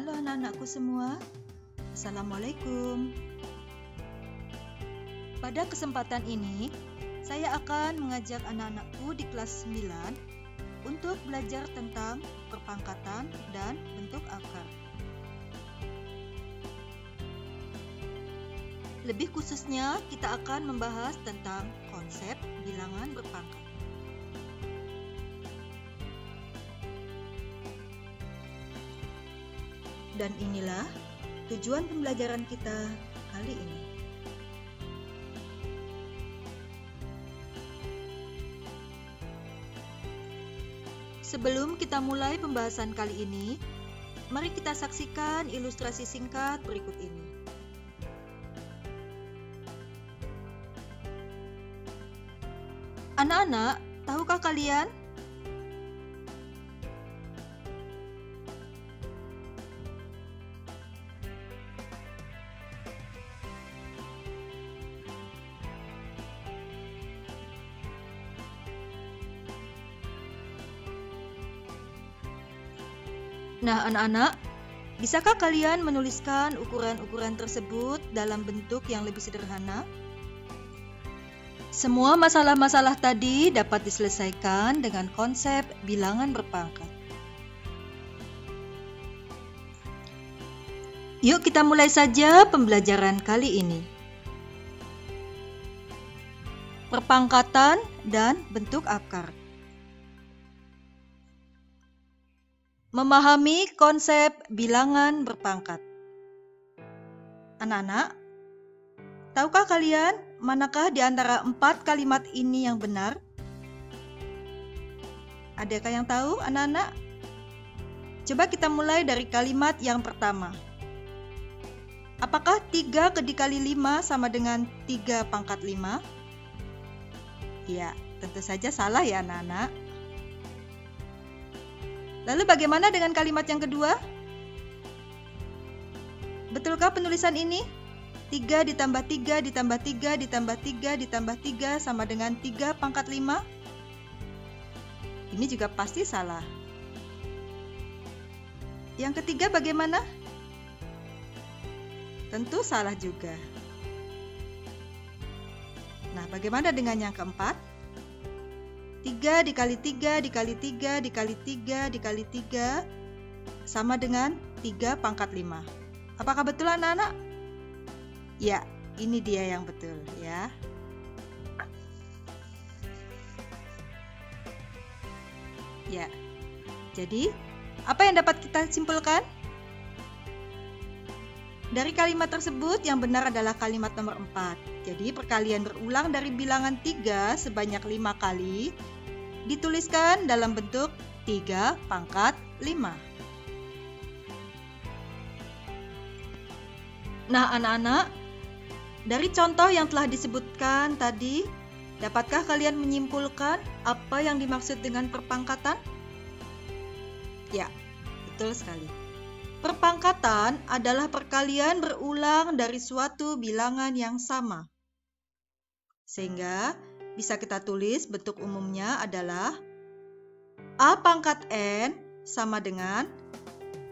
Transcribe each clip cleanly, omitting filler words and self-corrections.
Halo anak-anakku semua, Assalamualaikum. Pada kesempatan ini, saya akan mengajak anak-anakku di kelas 9 untuk belajar tentang perpangkatan dan bentuk akar. Lebih khususnya, kita akan membahas tentang konsep bilangan berpangkat. Dan inilah tujuan pembelajaran kita kali ini. Sebelum kita mulai pembahasan kali ini, mari kita saksikan ilustrasi singkat berikut ini. Anak-anak, tahukah kalian? Nah, anak-anak, bisakah kalian menuliskan ukuran-ukuran tersebut dalam bentuk yang lebih sederhana? Semua masalah-masalah tadi dapat diselesaikan dengan konsep bilangan berpangkat. Yuk kita mulai saja pembelajaran kali ini. Perpangkatan dan bentuk akar. Memahami konsep bilangan berpangkat. Anak-anak, tahukah kalian manakah di antara 4 kalimat ini yang benar? Adakah yang tahu, anak-anak? Coba kita mulai dari kalimat yang pertama. Apakah 3 dikali 5 sama dengan 3 pangkat 5? Ya, tentu saja salah ya anak-anak. Lalu bagaimana dengan kalimat yang kedua? Betulkah penulisan ini? 3 ditambah 3 ditambah 3 ditambah 3 ditambah 3 sama dengan 3 pangkat 5? Ini juga pasti salah. Yang ketiga bagaimana? Tentu salah juga. Nah, bagaimana dengan yang keempat? 3 dikali 3 dikali 3 dikali 3 dikali 3 sama dengan 3 pangkat 5. Apakah betul anak-anak? Ya, ini dia yang betul ya. Ya, jadi apa yang dapat kita simpulkan? Dari kalimat tersebut yang benar adalah kalimat nomor 4. Jadi perkalian berulang dari bilangan 3 sebanyak 5 kali dituliskan dalam bentuk 3 pangkat 5. Nah anak-anak, dari contoh yang telah disebutkan tadi, dapatkah kalian menyimpulkan apa yang dimaksud dengan perpangkatan? Ya, betul sekali. Perpangkatan adalah perkalian berulang dari suatu bilangan yang sama. Sehingga bisa kita tulis bentuk umumnya adalah A pangkat N sama dengan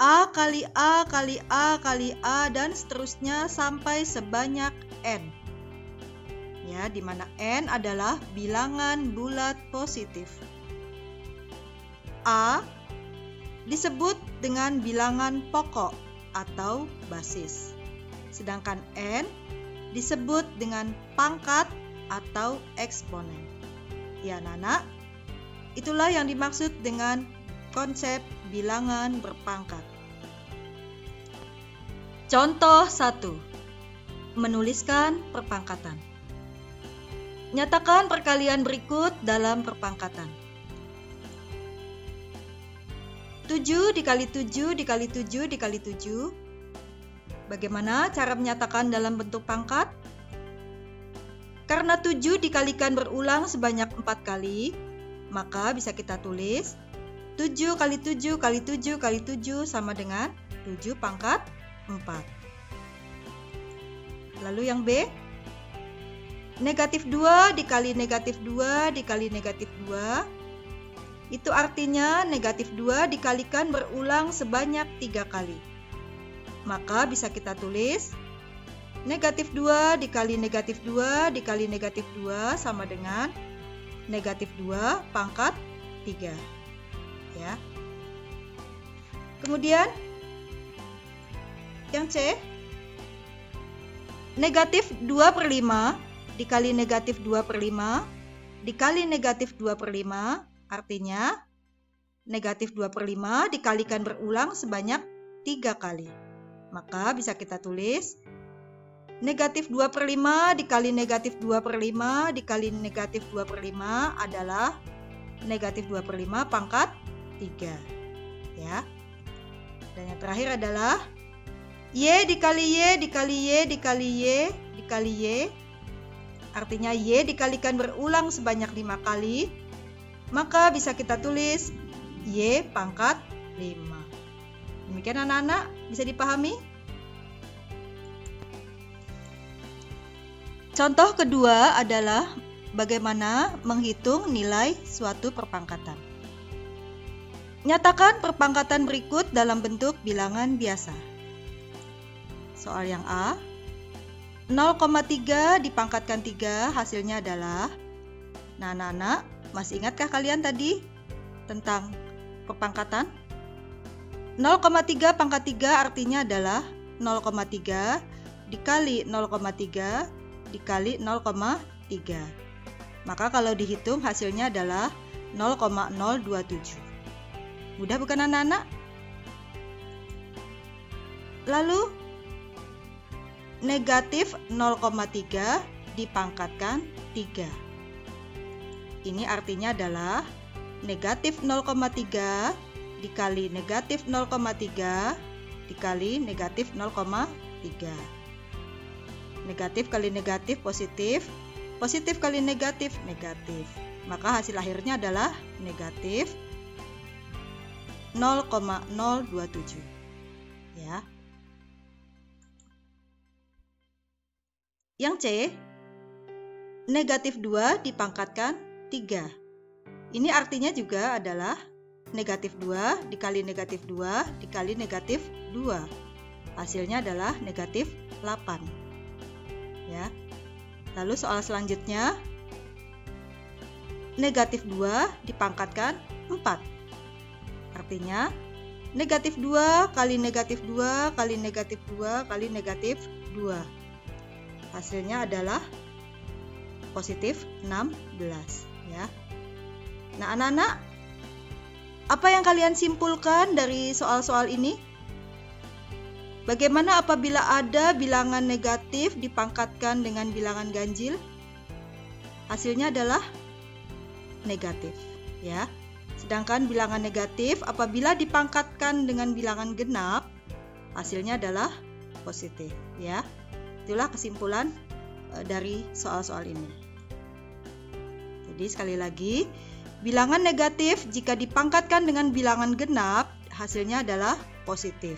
A kali A kali A kali A dan seterusnya sampai sebanyak N. Ya, di mana N adalah bilangan bulat positif. A disebut dengan bilangan pokok atau basis. Sedangkan N disebut dengan pangkat atau eksponen. Ya, anak-anak, itulah yang dimaksud dengan konsep bilangan berpangkat. Contoh 1. Menuliskan perpangkatan. Nyatakan perkalian berikut dalam perpangkatan. 7 dikali 7 dikali 7 dikali 7. Bagaimana cara menyatakan dalam bentuk pangkat? Karena 7 dikalikan berulang sebanyak 4 kali, maka bisa kita tulis 7 kali 7 kali 7 kali 7 sama dengan 7 pangkat 4. Lalu yang B, negatif 2 dikali negatif 2 dikali negatif 2. Itu artinya negatif 2 dikalikan berulang sebanyak 3 kali. maka bisa kita tulis negatif 2 dikali negatif 2 dikali negatif 2 sama dengan negatif 2 pangkat 3. Ya. Kemudian yang C, negatif 2/5 dikali negatif 2/5 dikali negatif 2/5, artinya negatif 2/5 dikalikan berulang sebanyak 3 kali. Maka bisa kita tulis negatif 2/5 dikali negatif 2/5 dikali negatif 2/5 adalah negatif 2/5 pangkat 3. Ya. Dan yang terakhir adalah Y dikali Y dikali Y dikali Y dikali Y, artinya Y dikalikan berulang sebanyak 5 kali, maka bisa kita tulis Y pangkat 5. Demikian anak-anak, bisa dipahami? Contoh kedua adalah bagaimana menghitung nilai suatu perpangkatan. Nyatakan perpangkatan berikut dalam bentuk bilangan biasa. Soal yang A, 0,3 dipangkatkan 3 hasilnya adalah, nah anak-anak, masih ingatkah kalian tadi tentang perpangkatan? 0,3 pangkat 3 artinya adalah 0,3 dikali 0,3 dikali 0,3. Maka kalau dihitung hasilnya adalah 0,027. Mudah bukan anak-anak? Lalu negatif 0,3 dipangkatkan 3. Ini artinya adalah negatif 0,3 dikali negatif 0,3 dikali negatif 0,3. Negatif kali negatif positif, positif kali negatif negatif. Maka hasil akhirnya adalah negatif 0,027. Ya. Yang C, negatif 2 dipangkatkan 3. Ini artinya juga adalah negatif 2 dikali negatif 2 dikali negatif 2. Hasilnya adalah negatif 8. Ya. Lalu soal selanjutnya, negatif 2 dipangkatkan 4. Artinya negatif 2 kali negatif 2 kali negatif 2 kali negatif 2. Hasilnya adalah positif 16, ya. Nah, anak-anak, apa yang kalian simpulkan dari soal-soal ini? Bagaimana apabila ada bilangan negatif dipangkatkan dengan bilangan ganjil? Hasilnya adalah negatif, ya. Sedangkan bilangan negatif apabila dipangkatkan dengan bilangan genap, hasilnya adalah positif, ya. Itulah kesimpulan dari soal-soal ini. Jadi sekali lagi, bilangan negatif jika dipangkatkan dengan bilangan genap, hasilnya adalah positif.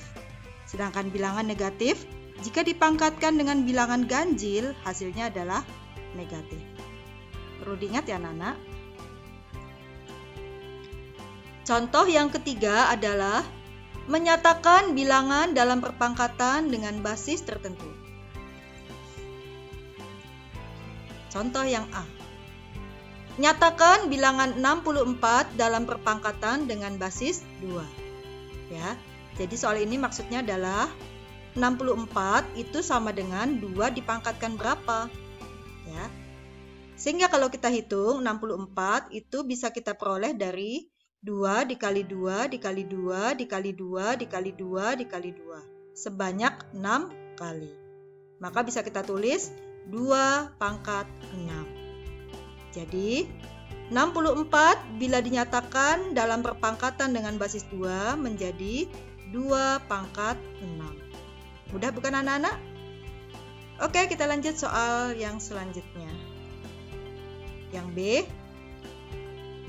Sedangkan bilangan negatif jika dipangkatkan dengan bilangan ganjil, hasilnya adalah negatif. Perlu diingat ya anak-anak. Contoh yang ketiga adalah menyatakan bilangan dalam perpangkatan dengan basis tertentu. Contoh yang A. Nyatakan bilangan 64 dalam perpangkatan dengan basis 2. Ya. Jadi soal ini maksudnya adalah 64 itu sama dengan 2 dipangkatkan berapa? Ya. Sehingga kalau kita hitung 64 itu bisa kita peroleh dari 2 dikali 2 dikali 2 dikali 2 dikali 2 dikali 2 sebanyak 6 kali. Maka bisa kita tulis 2 pangkat 6. Jadi 64 bila dinyatakan dalam perpangkatan dengan basis 2 menjadi 2 pangkat 6. Mudah bukan anak-anak? Oke, kita lanjut soal yang selanjutnya. Yang B,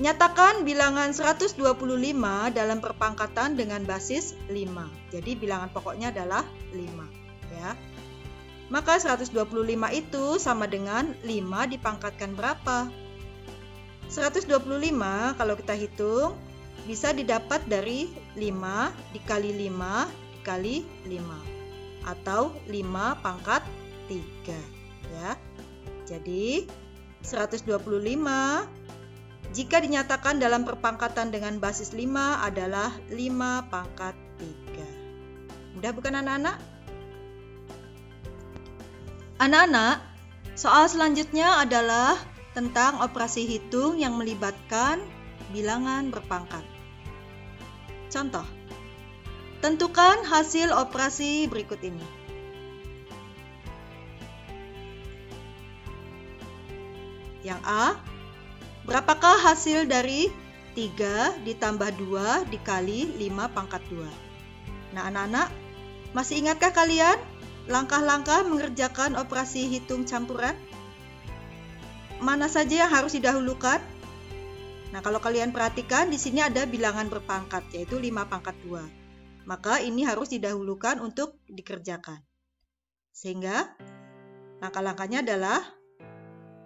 nyatakan bilangan 125 dalam perpangkatan dengan basis 5. Jadi bilangan pokoknya adalah 5, ya. Maka 125 itu sama dengan 5 dipangkatkan berapa? 125 kalau kita hitung bisa didapat dari 5 dikali 5 dikali 5. atau 5 pangkat 3 ya. Jadi 125 jika dinyatakan dalam perpangkatan dengan basis 5 adalah 5 pangkat 3. Mudah bukan anak-anak? Anak-anak, soal selanjutnya adalah tentang operasi hitung yang melibatkan bilangan berpangkat. Contoh, tentukan hasil operasi berikut ini. Yang A, berapakah hasil dari 3 ditambah 2 dikali 5 pangkat 2? Nah anak-anak, masih ingatkah kalian langkah-langkah mengerjakan operasi hitung campuran? Mana saja yang harus didahulukan? Nah kalau kalian perhatikan di sini ada bilangan berpangkat yaitu 5 pangkat 2. Maka ini harus didahulukan untuk dikerjakan. Sehingga langkah-langkahnya adalah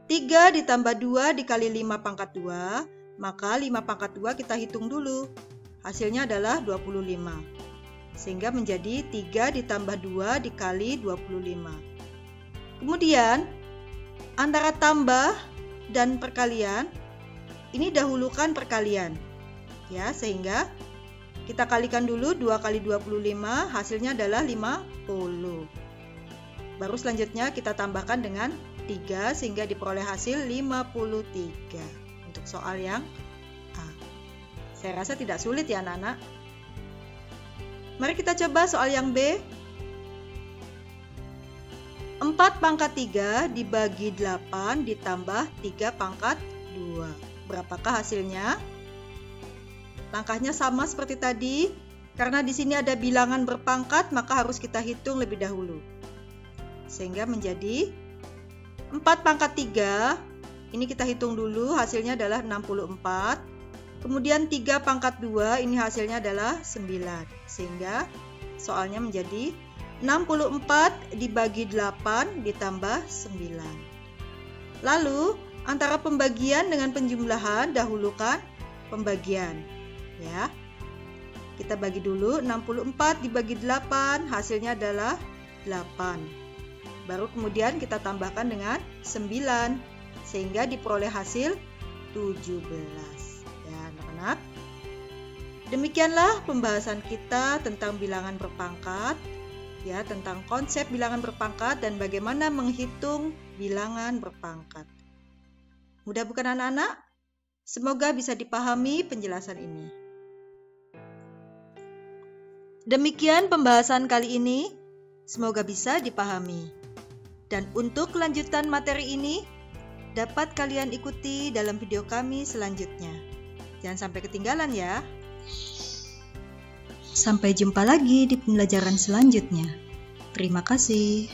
3 ditambah 2 dikali 5 pangkat 2, maka 5 pangkat 2 kita hitung dulu. Hasilnya adalah 25. Sehingga menjadi 3 ditambah 2 dikali 25. Kemudian, antara tambah dan perkalian, ini dahulukan perkalian. Ya, sehingga kita kalikan dulu 2 kali 25, hasilnya adalah 50. Baru selanjutnya kita tambahkan dengan 3 sehingga diperoleh hasil 53 untuk soal yang A. Saya rasa tidak sulit ya anak-anak. Mari kita coba soal yang B. 4 pangkat 3 dibagi 8 ditambah 3 pangkat 2. Berapakah hasilnya? Langkahnya sama seperti tadi. Karena di sini ada bilangan berpangkat, maka harus kita hitung lebih dahulu. Sehingga menjadi 4 pangkat 3, ini kita hitung dulu, hasilnya adalah 64. Kemudian 3 pangkat 2, ini hasilnya adalah 9. Sehingga soalnya menjadi 64 dibagi 8 ditambah 9. Lalu, antara pembagian dengan penjumlahan, dahulukan pembagian. Ya, kita bagi dulu, 64 dibagi 8, hasilnya adalah 8. Baru kemudian kita tambahkan dengan 9 sehingga diperoleh hasil 17. Ya, anak-anak. Demikianlah pembahasan kita tentang bilangan berpangkat, ya, tentang konsep bilangan berpangkat dan bagaimana menghitung bilangan berpangkat. Mudah bukan anak-anak? Semoga bisa dipahami penjelasan ini. Demikian pembahasan kali ini, semoga bisa dipahami. Dan untuk kelanjutan materi ini, dapat kalian ikuti dalam video kami selanjutnya. Jangan sampai ketinggalan ya. Sampai jumpa lagi di pembelajaran selanjutnya. Terima kasih.